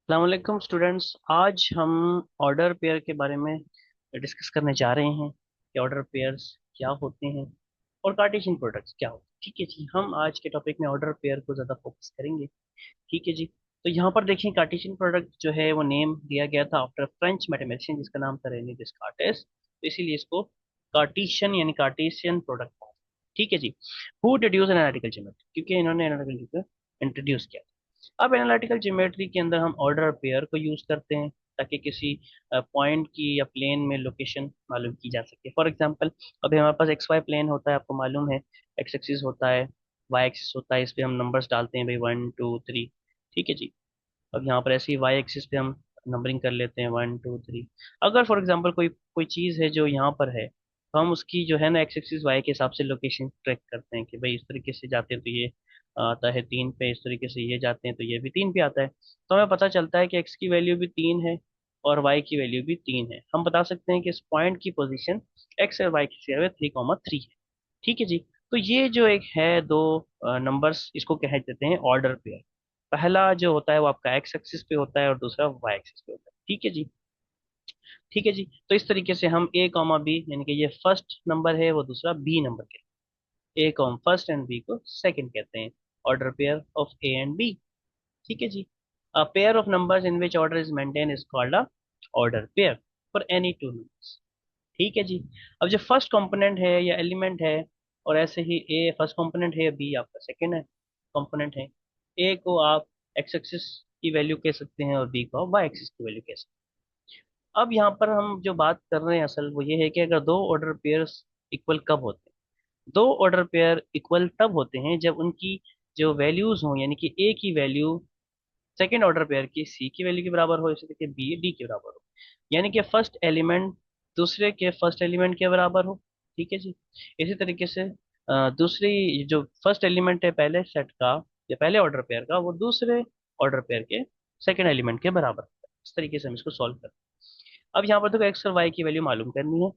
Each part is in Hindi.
अस्सलाम स्टूडेंट्स। आज हम ऑर्डर पेयर के बारे में डिस्कस करने जा रहे हैं कि ऑर्डर पेयर्स क्या होते हैं और कार्टेशियन प्रोडक्ट्स क्या होते हैं। ठीक है जी, हम आज के टॉपिक में ऑर्डर पेयर को ज़्यादा फोकस करेंगे। ठीक है जी। तो यहाँ पर देखिए, कार्टेशियन प्रोडक्ट जो है वो नेम दिया गया था आफ्टर फ्रेंच मैथमेटिशियन जिसका नाम था रेने डिस्कार्टेस, तो इसीलिए इसको कार्टेशियन यानी कार्टेशियन प्रोडक्ट कहा। ठीक है जी। हु डिड्यूस एनालिटिकल ज्योमेट्री, क्योंकि इन्होंने एनालिटिकल ज्योमेट्री इंट्रोड्यूस किया। अब एनालिटिकल ज्योमेट्री के अंदर हम ऑर्डर पेयर को यूज करते हैं ताकि किसी पॉइंट की या प्लेन में लोकेशन मालूम की जा सके। फॉर एग्जांपल, अभी हमारे पास एक्स वाई प्लेन होता है, आपको मालूम है। एक्स एक्सिस होता है, वाई एक्सिस होता है, इस पे हम नंबर्स डालते हैं भाई 1 2 3। ठीक है जी। अब यहाँ पर ऐसे ही वाई एक्सिस पे हम नंबरिंग कर लेते हैं 1 2 3। अगर फॉर एग्जांपल कोई कोई चीज़ है जो यहाँ पर है, तो हम उसकी जो है ना एक्स एक्सिस वाई के हिसाब से लोकेशन ट्रैक करते हैं कि भाई इस तरीके से जाते हैं तो ये आता है 3 पे, इस तरीके से ये जाते हैं तो ये भी 3 पे आता है। तो हमें पता चलता है कि एक्स की वैल्यू भी 3 है और वाई की वैल्यू भी 3 है। हम बता सकते हैं कि इस पॉइंट की पोजीशन एक्स और वाई की जगह 3 3 है। ठीक है जी। तो ये जो एक है दो नंबर्स, इसको कह देते हैं ऑर्डर पेयर। पहला जो होता है वो आपका एक्स एक्सिस पे होता है और दूसरा वाई एक्सिस पे होता है। ठीक है जी। ठीक है जी। तो इस तरीके से हम ए कॉमा बी, यानी कि ये फर्स्ट नंबर है, वो दूसरा बी नंबर के, A come first and B को सेकंड कहते हैं। Order pair of A and B. ठीक है जी। A pair of numbers in which order is maintain is called a order pair for any two numbers. ठीक है जी। अब जो फर्स्ट कंपोनेंट है या एलिमेंट है, और ऐसे ही ए फर्स्ट कंपोनेंट है, बी आपका सेकंड है कंपोनेंट है। ए को आप एक्स एक्सिस की वैल्यू कह सकते हैं और बी को आप वाई एक्सिस की वैल्यू कह सकते हैं। अब यहाँ पर हम जो बात कर रहे हैं असल वो ये है कि अगर दो ऑर्डर पेयर्स इक्वल कब होते हैं। दो ऑर्डर पेयर इक्वल तब होते हैं जब उनकी जो वैल्यूज हों, यानी कि ए की वैल्यू सेकेंड ऑर्डर पेयर की सी की वैल्यू के बराबर हो, इसी तरीके बी डी के बराबर हो, यानी कि फर्स्ट एलिमेंट दूसरे के फर्स्ट एलिमेंट के बराबर हो। ठीक है जी। इसी तरीके से दूसरी जो फर्स्ट एलिमेंट है पहले सेट का या पहले ऑर्डर पेयर का, वो दूसरे ऑर्डर पेयर के सेकेंड एलिमेंट के बराबर होता है। इस तरीके से हम इसको सॉल्व करते हैं। अब यहाँ पर देखो एक्स और वाई की वैल्यू मालूम करनी है,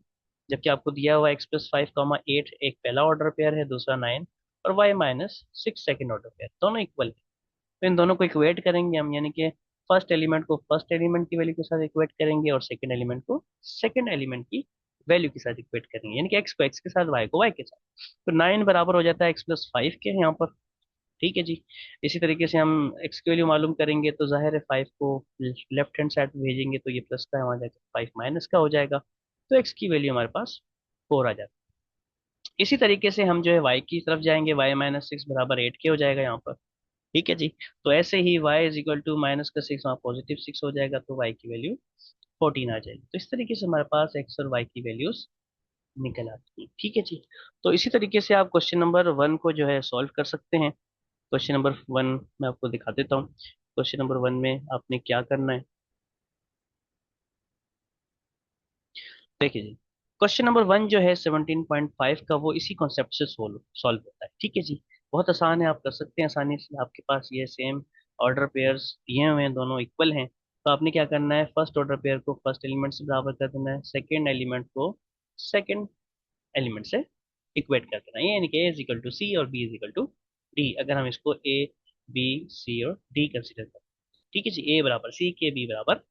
जबकि आपको दिया हुआ x+5, 8 एक पहला ऑर्डर पेयर है, दूसरा 9, और y-6 सेकेंड ऑर्डर पेयर, दोनों इक्वल है। तो इन दोनों को इक्वेट करेंगे हम, यानी कि फर्स्ट एलिमेंट को फर्स्ट एलिमेंट की वैल्यू के साथ इक्वेट करेंगे और सेकंड एलिमेंट को सेकंड एलिमेंट की वैल्यू के साथ इक्वेट करेंगे, यानी कि एक्स को एक्स के साथ, वाई को वाई के साथ। तो 9 बराबर हो जाता है x+5 के यहाँ पर। ठीक है जी। इसी तरीके से हम एक्स की वैल्यू मालूम करेंगे तो जाहिर है 5 को लेफ्ट हैंड साइड में भेजेंगे तो ये प्लस का है, वहाँ जाकर 5 माइनस का हो जाएगा। तो एक्स की वैल्यू हमारे पास 4 आ जाती है। इसी तरीके से हम जो है वाई की तरफ जाएंगे, y-6 बराबर 8 के हो जाएगा यहाँ पर। ठीक है जी। तो ऐसे ही y इज इक्वल टू -6, वहाँ +6 हो जाएगा तो y की वैल्यू 14 आ जाएगी। तो इस तरीके से हमारे पास x और y की वैल्यूज निकल आती है। ठीक है जी। तो इसी तरीके से आप क्वेश्चन नंबर 1 को जो है सॉल्व कर सकते हैं। क्वेश्चन नंबर 1 मैं आपको दिखा देता हूँ। क्वेश्चन नंबर 1 में आपने क्या करना है, देखिए जी। क्वेश्चन नंबर 1 जो है 17.5 का, वो इसी कॉन्सेप्ट से सोल्व सॉल्व होता है। ठीक है जी। बहुत आसान है, आप कर सकते हैं आसानी से। आपके पास ये सेम ऑर्डर पेयर्स दिए हुए हैं, दोनों इक्वल हैं। तो आपने क्या करना है, फर्स्ट ऑर्डर पेयर को फर्स्ट एलिमेंट से बराबर कर देना है, सेकेंड एलिमेंट को सेकेंड एलिमेंट से इक्वेट कर देना है, यानी कि A is equal to C और B is equal to D, अगर हम इसको ए बी सी और डी कंसिडर करें। ठीक है जी। ए बराबर सी के, बी बराबर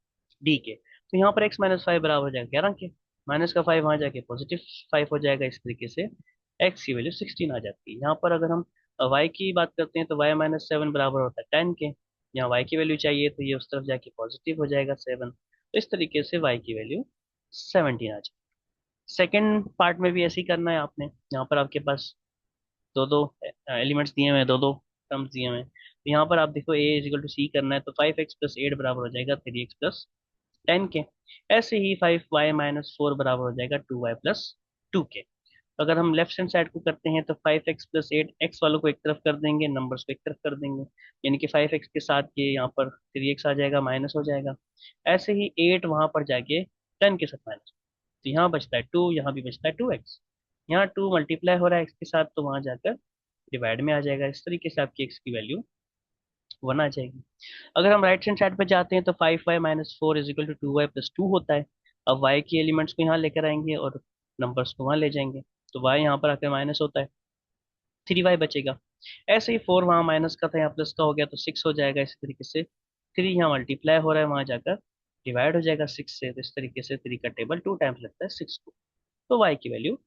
डी के। तो यहाँ पर x-5 बराबर हो जाएगा 11 के, माइनस का 5 वहाँ जाके +5 हो जाएगा। इस तरीके से x की वैल्यू 16 आ जाती है। यहाँ पर अगर हम y की बात करते हैं तो y-7 बराबर होता है 10 के। यहाँ y की वैल्यू चाहिए तो ये उस तरफ जाके पॉजिटिव हो जाएगा 7। तो इस तरीके से y की वैल्यू 17 आ जाएगी। सेकेंड पार्ट में भी ऐसे ही करना है आपने। यहाँ पर आपके पास दो दो एलिमेंट्स दिए हुए हैं, दो दो टर्म्स दिए हुए हैं। तो यहाँ पर आप देखो ए इज इक्वल टू सी करना है तो 5x+8 बराबर हो जाएगा 3x+10 के। ऐसे ही 5y-4 बराबर हो जाएगा 2y+2 के। तो अगर हम लेफ्ट हैंड साइड को करते हैं तो 5x+8, एक्स वालों को एक तरफ कर देंगे, नंबर्स को एक तरफ कर देंगे, यानी कि 5x के साथ ये यहाँ पर 3x आ जाएगा, माइनस हो जाएगा। ऐसे ही 8 वहां पर जाके 10 के साथ माइनस, तो यहाँ बचता है 2, यहाँ भी बचता है 2x। यहाँ 2 मल्टीप्लाई हो रहा है x के साथ तो वहां जाकर डिवाइड में आ जाएगा। इस तरीके से आपकी x की वैल्यू 1 आ जाएगी। अगर हम राइट हैंड साइड पे जाते हैं तो 5y-4 is equal to 2y+2 होता है। अब y की एलिमेंट्स को यहाँ लेकर आएंगे और नंबर्स को वहाँ ले जाएंगे, तो y यहाँ पर आकर माइनस होता है, 3y बचेगा। ऐसे ही 4 वहाँ माइनस का था, यहाँ प्लस का हो गया तो 6 हो जाएगा। इसी तरीके से 3 यहाँ मल्टीप्लाई हो रहा है, वहां जाकर डिवाइड हो जाएगा 6 से। तो इस तरीके से 3 का टेबल 2 टाइम्स लगता है 6 को, तो वाई की वैल्यू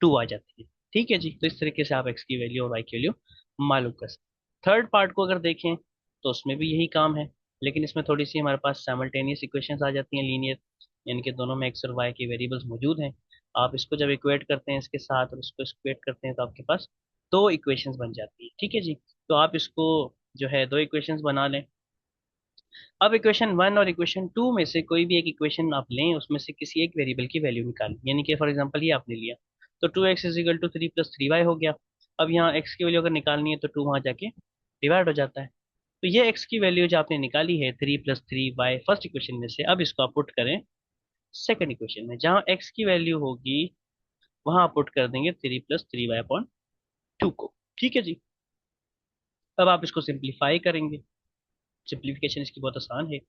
2 आ जाती है। ठीक है जी, तो इस तरीके से आप एक्स की वैल्यू और वाई की वैल्यू मालूम कर सकते हैं। थर्ड पार्ट को अगर देखें तो उसमें भी यही काम है, लेकिन इसमें थोड़ी सी हमारे पास साइमल्टेनियस इक्वेशंस आ जाती हैं लीनियर, यानी कि दोनों में एक्स और वाई के वेरिएबल्स मौजूद हैं। आप इसको जब इक्वेट करते हैं इसके साथ और इसको इक्वेट करते हैं तो आपके पास दो इक्वेशंस बन जाती है। ठीक है जी, तो आप इसको जो है दो इक्वेशंस बना लें। अब इक्वेशन 1 और इक्वेशन 2 में से कोई भी एक इक्वेशन आप लें, उसमें से किसी एक वेरिएबल की वैल्यू निकालें, यानी कि फॉर एग्जांपल ये आपने लिया, तो 2x is equal to 3 + 3y हो गया। अब यहाँ x की वैल्यू अगर निकालनी है तो 2 वहाँ जाके डिवाइड हो जाता है। तो ये x की वैल्यू जो आपने निकाली है 3 + 3y फर्स्ट इक्वेशन में से, अब इसको आप पुट करें सेकंड इक्वेशन में, जहाँ x की वैल्यू होगी वहां आप पुट कर देंगे 3 + 3y/2 को। ठीक है जी, अब आप इसको सिंप्लीफाई करेंगे। सिंप्लीफिकेशन इसकी बहुत आसान है।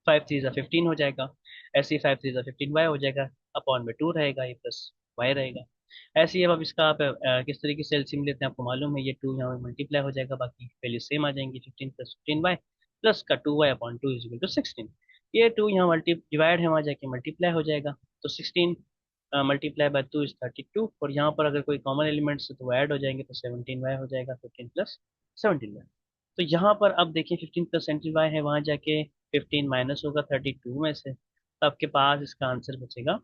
5 3 = 15 हो जाएगा, ऐसे ही 5 3 = 15y हो जाएगा, अपॉन में 2 रहेगा, ये प्लस वाई रहेगा। ऐसे ही अब इसका आप किस तरीके से एलसीएम लेते हैं आपको मालूम है, ये 2 यहाँ मल्टीप्लाई हो जाएगा, बाकी वैल्यू सेम आ जाएंगी, 15 + 15y प्लस का 2y/2 = 16। ये 2 यहाँ मल्टी डिवाइड है, वहाँ जाके मल्टीप्लाई हो जाएगा, तो 16 × 2 = 32, और यहाँ पर अगर कोई कॉमन एलिमेंट्स है तो वो ऐड हो जाएंगे, तो 17y हो जाएगा, 15 + 17y। तो यहाँ पर अब देखिए 15 + 17y है, वहाँ जाके 15 माइनस होगा 32 में से, तो आपके पास इसका आंसर बचेगा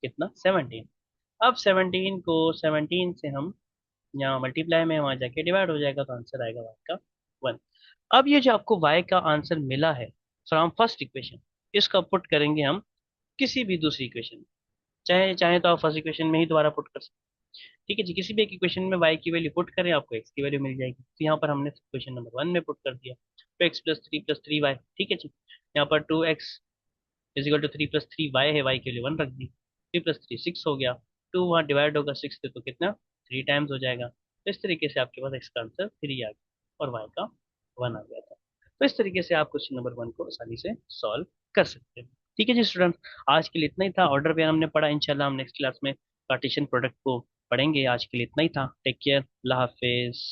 कितना, 17। अब 17 को 17 से हम यहाँ मल्टीप्लाई में वहाँ जाके डिवाइड हो जाएगा, तो आंसर आएगा y का 1। अब ये जो आपको y का आंसर मिला है फ्रॉम फर्स्ट इक्वेशन, इसको पुट करेंगे हम किसी भी दूसरी इक्वेशन में, चाहे चाहे तो आप फर्स्ट इक्वेशन में ही दोबारा पुट कर सकते हैं। ठीक है जी, किसी भी एक इक्वेशन में y की वैल्यू पुट करें, आपको x की वैल्यू मिल जाएगी। तो यहाँ पर हमने इक्वेशन नंबर 1 में पुट कर दिया, तो x + 3 + 3y। ठीक है जी, यहाँ पर 2x = 3 + 3y है, y की वैल्यू 1 रख दी, 3 + 3 6 हो गया, 2 वहाँ डिवाइड होगा 6 से, तो कितना 3 टाइम्स हो जाएगा। तो इस तरीके से आपके पास x का आंसर 3 आ गया और y का 1 आ गया था। तो इस तरीके से आप क्वेश्चन नंबर 1 को आसानी से सॉल्व कर सकते हैं। ठीक है जी स्टूडेंट, आज के लिए इतना ही था। ऑर्डर पे हमने पढ़ा, इंशाल्लाह हम नेक्स्ट क्लास में कार्टेशियन प्रोडक्ट को पढ़ेंगे। आज के लिए इतना ही था। टेक केयर, अल्लाह हाफिज।